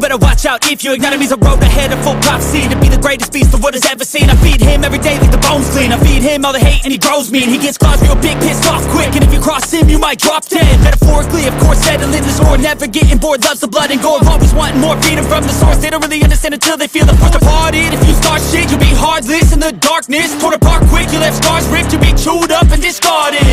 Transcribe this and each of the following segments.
better watch out if your enemy's a road ahead of full prophecy to be the greatest beast the world has ever seen. I feed him every day like the bones clean. I feed him all the hate and he grows mean. He gets claws real big, pissed off quick, and if you cross him you might drop dead. Metaphorically, of course, settling the score, never getting bored, loves the blood and gore, always wanting more, feeding from the source. They don't really understand until they feel the force departed. If you start shit, you'll be heartless in the darkness, torn apart quick, you left scars ripped, you'll be chewed up and discarded.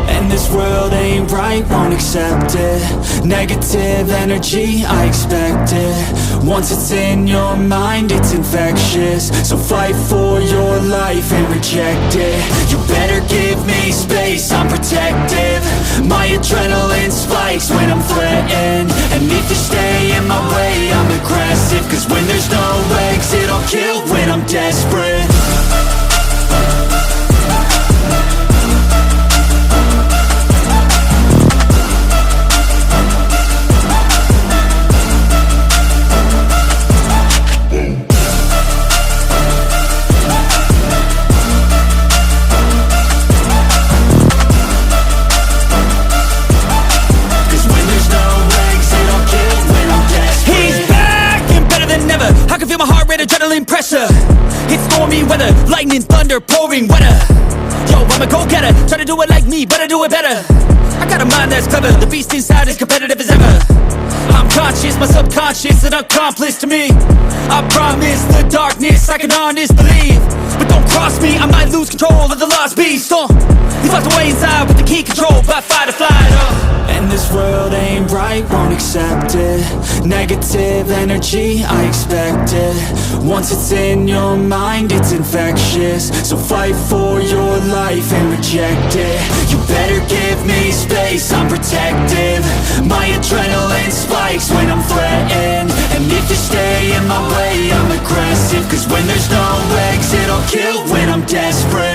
And this world ain't right, won't accept it. Negative energy, I expect it. Once it's in your mind, it's infectious. So fight for your life and reject it. You better give me space, I'm protective. My adrenaline spikes when I'm threatened. And if you stay in my way, I'm aggressive. Cause when there's no exit, I'll kill when I'm desperate. Adrenaline pressure, it's stormy weather, lightning, thunder, pouring weather. Yo, I'm a go-getter, try to do it like me, but I do it better. I got a mind that's clever, the beast inside is competitive as ever. I'm conscious, my subconscious, an accomplice to me. I promise the darkness, I can honest believe. But don't cross me, I might lose control of the lost beast. He's locked away inside with the key control by fight or flight. And this world ain't right, won't accept it. Negative energy, I expect it. Once it's in your mind, it's infectious. So fight for your life and reject it. You better give me space, I'm protective. My adrenaline spikes when I'm threatened. And if you stay in my way, I'm aggressive. Cause when there's no exit, I'll kill when I'm desperate.